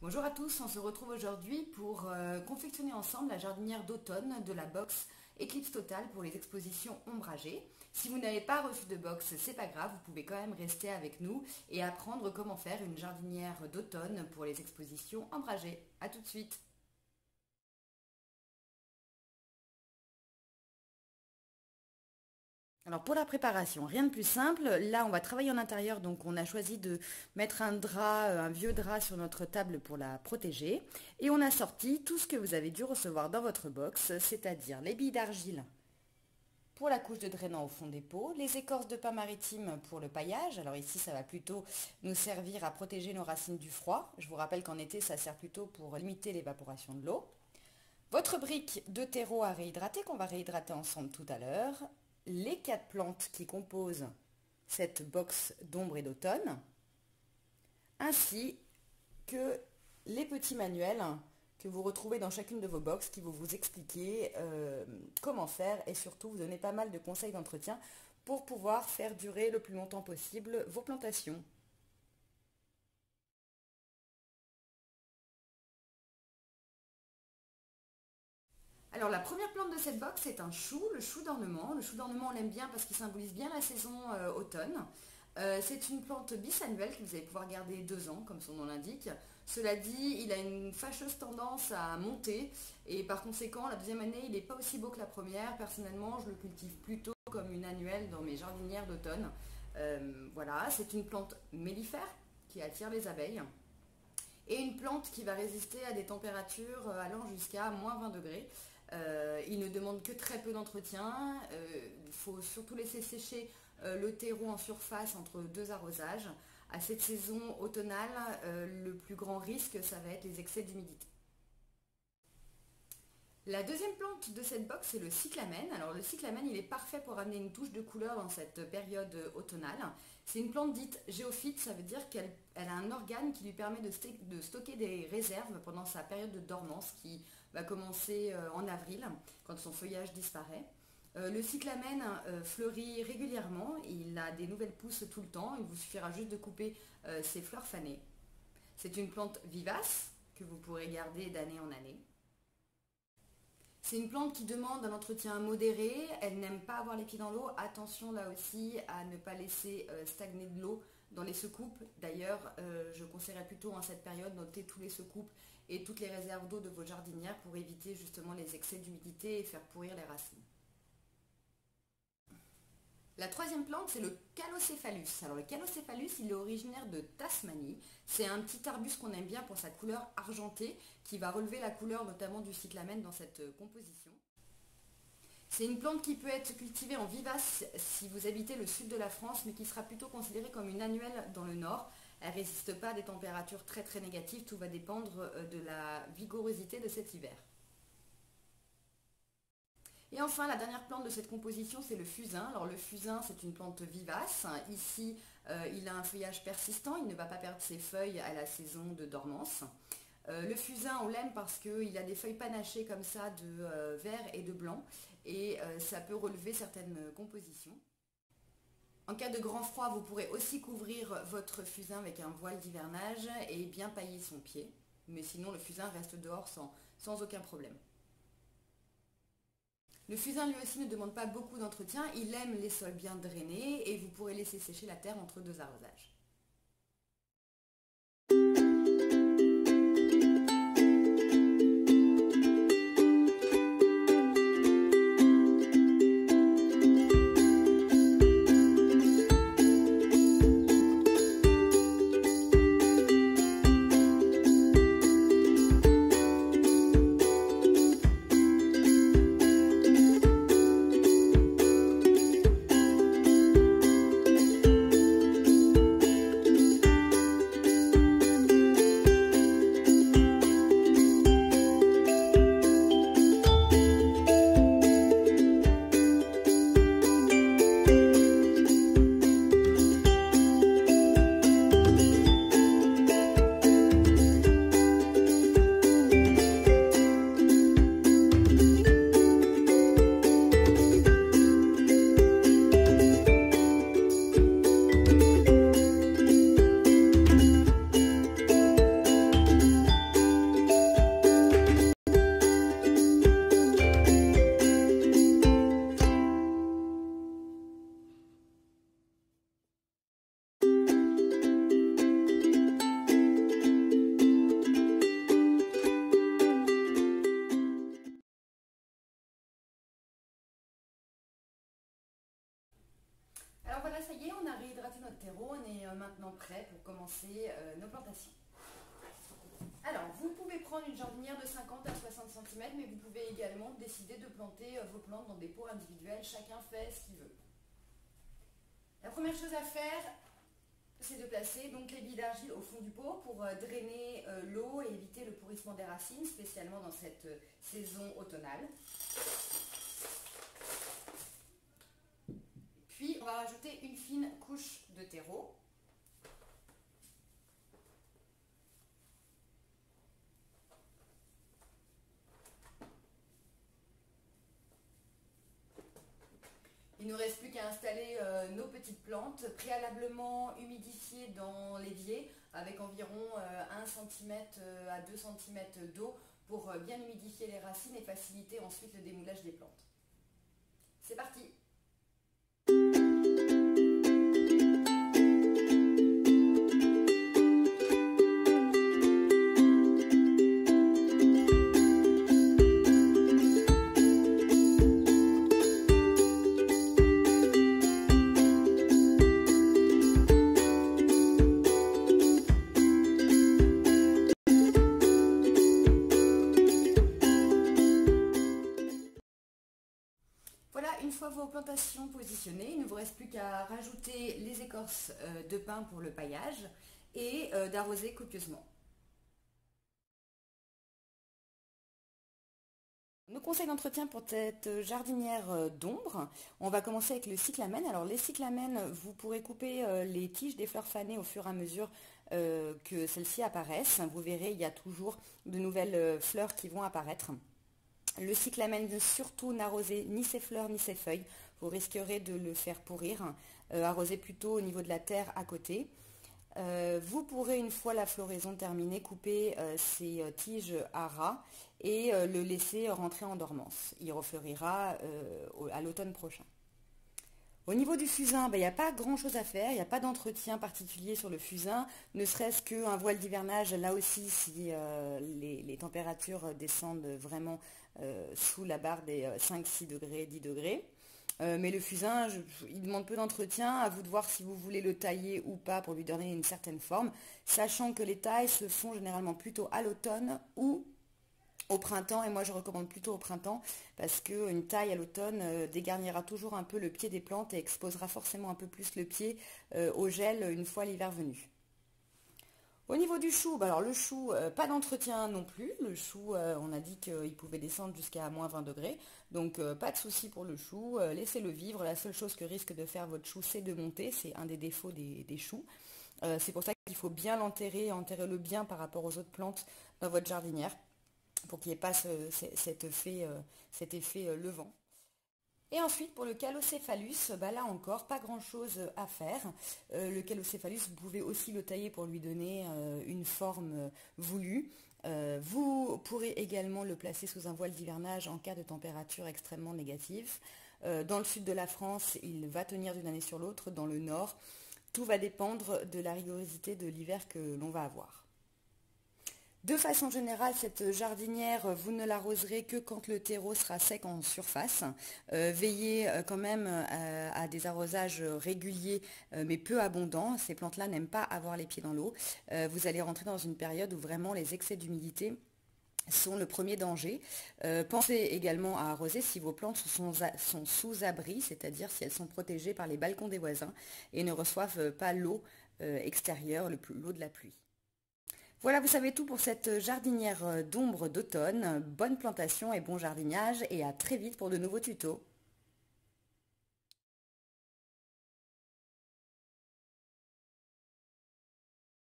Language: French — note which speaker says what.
Speaker 1: Bonjour à tous, on se retrouve aujourd'hui pour confectionner ensemble la jardinière d'automne de la box Eclipse Total pour les expositions ombragées. Si vous n'avez pas reçu de box, c'est pas grave, vous pouvez quand même rester avec nous et apprendre comment faire une jardinière d'automne pour les expositions ombragées. A tout de suite. Alors pour la préparation, rien de plus simple. Là, on va travailler en intérieur, donc on a choisi de mettre un drap, un vieux drap sur notre table pour la protéger. Et on a sorti tout ce que vous avez dû recevoir dans votre box, c'est-à-dire les billes d'argile pour la couche de drainant au fond des pots, les écorces de pin maritime pour le paillage. Alors ici, ça va plutôt nous servir à protéger nos racines du froid. Je vous rappelle qu'en été, ça sert plutôt pour limiter l'évaporation de l'eau. Votre brique de terreau à réhydrater, qu'on va réhydrater ensemble tout à l'heure. Les 4 plantes qui composent cette box d'ombre et d'automne, ainsi que les petits manuels que vous retrouvez dans chacune de vos box qui vont vous expliquer comment faire et surtout vous donner pas mal de conseils d'entretien pour pouvoir faire durer le plus longtemps possible vos plantations. Alors la première plante de cette box c'est un chou, le chou d'ornement. Le chou d'ornement on l'aime bien parce qu'il symbolise bien la saison automne. C'est une plante bisannuelle que vous allez pouvoir garder 2 ans comme son nom l'indique. Cela dit, il a une fâcheuse tendance à monter et par conséquent la deuxième année il n'est pas aussi beau que la première. Personnellement je le cultive plutôt comme une annuelle dans mes jardinières d'automne. Voilà, c'est une plante mellifère qui attire les abeilles. Et une plante qui va résister à des températures allant jusqu'à moins 20 degrés. Il ne demande que très peu d'entretien. Il faut surtout laisser sécher le terreau en surface entre 2 arrosages. À cette saison automnale, le plus grand risque, ça va être les excès d'humidité. La deuxième plante de cette box, c'est le cyclamen. Alors le cyclamen, il est parfait pour amener une touche de couleur dans cette période automnale. C'est une plante dite géophyte, ça veut dire qu'elle a un organe qui lui permet de stocker des réserves pendant sa période de dormance qui va commencer en avril, quand son feuillage disparaît. Le cyclamen fleurit régulièrement, il a des nouvelles pousses tout le temps, il vous suffira juste de couper ses fleurs fanées. C'est une plante vivace que vous pourrez garder d'année en année. C'est une plante qui demande un entretien modéré, elle n'aime pas avoir les pieds dans l'eau. Attention là aussi à ne pas laisser stagner de l'eau dans les secoupes. D'ailleurs, je conseillerais plutôt en cette période noter tous les secoupes et toutes les réserves d'eau de vos jardinières pour éviter justement les excès d'humidité et faire pourrir les racines. La troisième plante, c'est le Calocéphalus. Alors le Calocéphalus, il est originaire de Tasmanie. C'est un petit arbuste qu'on aime bien pour sa couleur argentée, qui va relever la couleur notamment du cyclamen dans cette composition. C'est une plante qui peut être cultivée en vivace si vous habitez le sud de la France, mais qui sera plutôt considérée comme une annuelle dans le nord. Elle ne résiste pas à des températures très négatives, tout va dépendre de la vigorosité de cet hiver. Et enfin, la dernière plante de cette composition, c'est le fusain. Alors le fusain, c'est une plante vivace. Ici, il a un feuillage persistant, il ne va pas perdre ses feuilles à la saison de dormance. Le fusain, on l'aime parce qu'il a des feuilles panachées comme ça de vert et de blanc. Et ça peut relever certaines compositions. En cas de grand froid, vous pourrez aussi couvrir votre fusain avec un voile d'hivernage et bien pailler son pied. Mais sinon, le fusain reste dehors sans aucun problème. Le fusain lui aussi ne demande pas beaucoup d'entretien, il aime les sols bien drainés et vous pourrez laisser sécher la terre entre 2 arrosages. hydraté notre terreau, on est maintenant prêt pour commencer nos plantations. Alors, vous pouvez prendre une jardinière de 50 à 60 cm, mais vous pouvez également décider de planter vos plantes dans des pots individuels. Chacun fait ce qu'il veut. La première chose à faire, c'est de placer donc les billes d'argile au fond du pot pour drainer l'eau et éviter le pourrissement des racines, spécialement dans cette saison automnale. Puis, on va rajouter une fine couche de terreau. Il ne nous reste plus qu'à installer nos petites plantes, préalablement humidifiées dans l'évier avec environ 1 cm à 2 cm d'eau pour bien humidifier les racines et faciliter ensuite le démoulage des plantes. C'est parti! Voilà, une fois vos plantations positionnées, il ne vous reste plus qu'à rajouter les écorces de pin pour le paillage et d'arroser copieusement. Nos conseils d'entretien pour cette jardinière d'ombre, on va commencer avec le cyclamen. Alors les cyclamens, vous pourrez couper les tiges des fleurs fanées au fur et à mesure que celles-ci apparaissent. Vous verrez, il y a toujours de nouvelles fleurs qui vont apparaître. Le cyclamen, surtout n'arrosez ni ses fleurs ni ses feuilles, vous risquerez de le faire pourrir. Arrosez plutôt au niveau de la terre à côté. Vous pourrez, une fois la floraison terminée, couper ces tiges à ras et le laisser rentrer en dormance. Il refleurira à l'automne prochain. Au niveau du fusain, il n'y a pas grand chose à faire, il n'y a pas d'entretien particulier sur le fusain, ne serait-ce qu'un voile d'hivernage, là aussi si les températures descendent vraiment sous la barre des 5-6 degrés, 10 degrés. Mais le fusain, il demande peu d'entretien, à vous de voir si vous voulez le tailler ou pas pour lui donner une certaine forme, sachant que les tailles se font généralement plutôt à l'automne ou au printemps, et moi je recommande plutôt au printemps parce qu'une taille à l'automne dégarnira toujours un peu le pied des plantes et exposera forcément un peu plus le pied au gel une fois l'hiver venu. Au niveau du chou, alors le chou, pas d'entretien non plus. Le chou, on a dit qu'il pouvait descendre jusqu'à moins 20 degrés, donc pas de souci pour le chou, laissez-le vivre. La seule chose que risque de faire votre chou, c'est de monter, c'est un des défauts des choux. C'est pour ça qu'il faut bien l'enterrer, enterrez-le bien par rapport aux autres plantes dans votre jardinière, pour qu'il n'y ait pas cet effet levant. Et ensuite, pour le calocéphalus, là encore, pas grand-chose à faire. Le calocéphalus, vous pouvez aussi le tailler pour lui donner une forme voulue. Vous pourrez également le placer sous un voile d'hivernage en cas de température extrêmement négative. Dans le sud de la France, il va tenir d'une année sur l'autre. Dans le nord, tout va dépendre de la rigorosité de l'hiver que l'on va avoir. De façon générale, cette jardinière, vous ne l'arroserez que quand le terreau sera sec en surface. Veillez quand même à des arrosages réguliers mais peu abondants. Ces plantes-là n'aiment pas avoir les pieds dans l'eau. Vous allez rentrer dans une période où vraiment les excès d'humidité sont le premier danger. Pensez également à arroser si vos plantes sont sous abri, c'est-à-dire si elles sont protégées par les balcons des voisins et ne reçoivent pas l'eau extérieure, l'eau de la pluie. Voilà, vous savez tout pour cette jardinière d'ombre d'automne. Bonne plantation et bon jardinage et à très vite pour de nouveaux tutos.